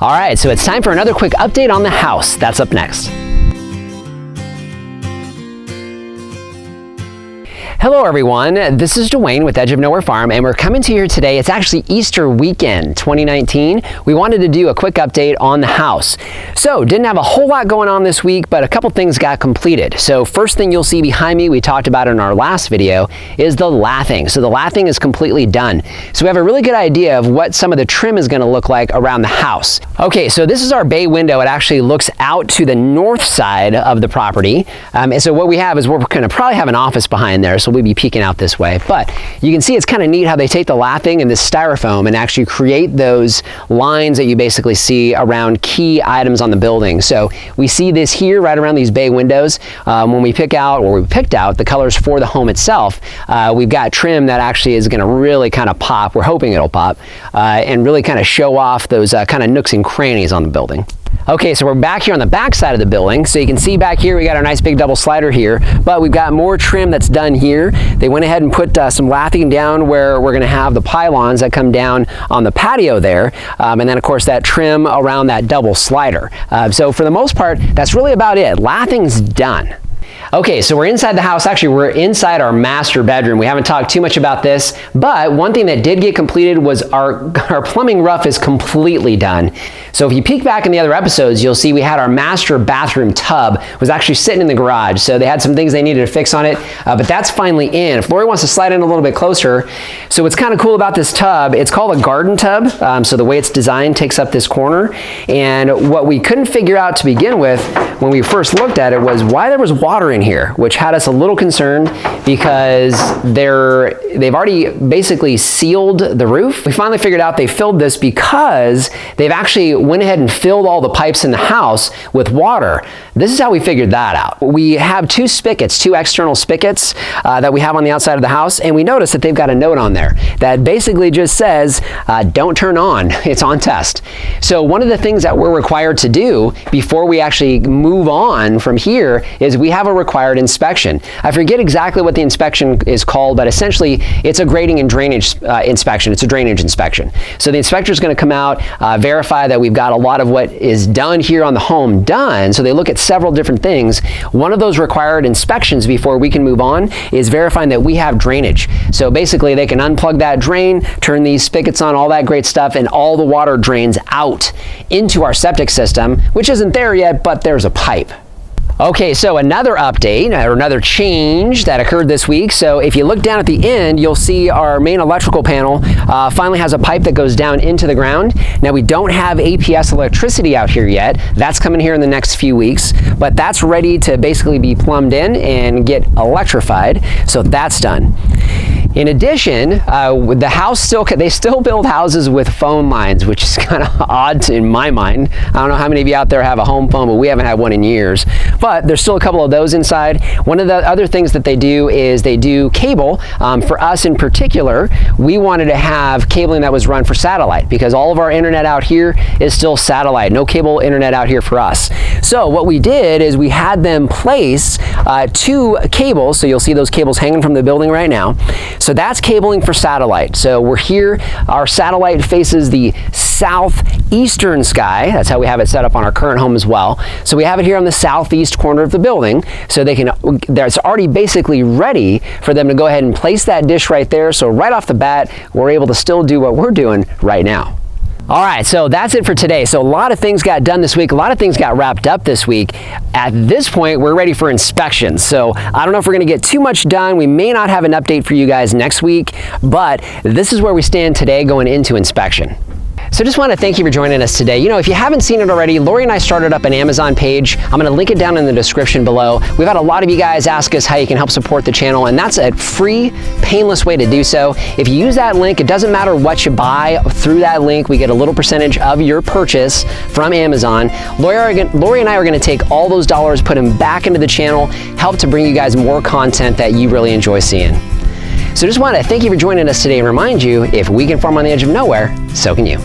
All right, so it's time for another quick update on the house. That's up next. Hello everyone, this is Dwayne with Edge of Nowhere Farm, and we're coming to you here today. It's actually Easter weekend 2019. We wanted to do a quick update on the house. So didn't have a whole lot going on this week, but a couple things got completed. So first thing you'll see behind me, we talked about in our last video, is the lathing. So the lathing is completely done. So we have a really good idea of what some of the trim is going to look like around the house. Okay, so this is our bay window. It actually looks out to the north side of the property. And so what we have is we're going to probably have an office behind there. So we'll be peeking out this way, but you can see it's kind of neat how they take the lathing and this styrofoam and actually create those lines that you basically see around key items on the building. So we see this here right around these bay windows. When we picked out the colors for the home itself, we've got trim that actually is going to really kind of pop. We're hoping it'll pop and really kind of show off those kind of nooks and crannies on the building. Okay, so we're back here on the back side of the building. So you can see back here, we got our nice big double slider here, but we've got more trim that's done here. They went ahead and put some lathing down where we're gonna have the pylons that come down on the patio there. And then of course that trim around that double slider. So for the most part, that's really about it. Lathing's done. Okay, so we're inside the house. Actually, we're inside our master bedroom. We haven't talked too much about this, but one thing that did get completed was our plumbing rough is completely done. So if you peek back in the other episodes, you'll see we had our master bathroom tub was actually sitting in the garage. So they had some things they needed to fix on it, but that's finally in. If Lori wants to slide in a little bit closer. So what's kind of cool about this tub, it's called a garden tub. So the way it's designed takes up this corner. And what we couldn't figure out to begin with when we first looked at it was why there was water in here, which had us a little concerned because they've already basically sealed the roof. We finally figured out they filled this because they've actually went ahead and filled all the pipes in the house with water. This is how we figured that out. We have two external spigots that we have on the outside of the house, and we noticed that they've got a note on there that basically just says, don't turn on, it's on test. So one of the things that we're required to do before we actually move on from here is we have a required inspection. I forget exactly what the inspection is called, but essentially it's a grading and drainage inspection. It's a drainage inspection. So the inspector is going to come out, verify that we've got a lot of what is done here on the home done. So they look at several different things. One of those required inspections before we can move on is verifying that we have drainage. So basically they can unplug that drain, turn these spigots on, all that great stuff, and all the water drains out into our septic system, which isn't there yet, but there's a pipe. Okay, so another update or another change that occurred this week. So if you look down at the end, you'll see our main electrical panel finally has a pipe that goes down into the ground. Now we don't have APS electricity out here yet. That's coming here in the next few weeks, but that's ready to basically be plumbed in and get electrified. So that's done. In addition, the house they still build houses with phone lines, which is kind of odd in my mind. I don't know how many of you out there have a home phone, but we haven't had one in years. But there's still a couple of those inside. One of the other things that they do is they do cable. For us in particular, we wanted to have cabling that was run for satellite because all of our internet out here is still satellite. No cable internet out here for us. So what we did is we had them place two cables. So you'll see those cables hanging from the building right now. So that's cabling for satellite. So we're here, our satellite faces the southeastern sky. That's how we have it set up on our current home as well. So we have it here on the southeast corner of the building. So it's already basically ready for them to go ahead and place that dish right there. So right off the bat, we're able to still do what we're doing right now. All right, so that's it for today. So a lot of things got done this week. A lot of things got wrapped up this week. At this point, we're ready for inspections. So I don't know if we're gonna get too much done. We may not have an update for you guys next week, but this is where we stand today going into inspection. So just want to thank you for joining us today. You know, if you haven't seen it already, Lori and I started up an Amazon page. I'm going to link it down in the description below. We've had a lot of you guys ask us how you can help support the channel, and that's a free, painless way to do so. If you use that link, it doesn't matter what you buy through that link. We get a little percentage of your purchase from Amazon. Lori and I are going to take all those dollars, put them back into the channel, help to bring you guys more content that you really enjoy seeing. So just want to thank you for joining us today and remind you, if we can farm on the edge of nowhere, so can you.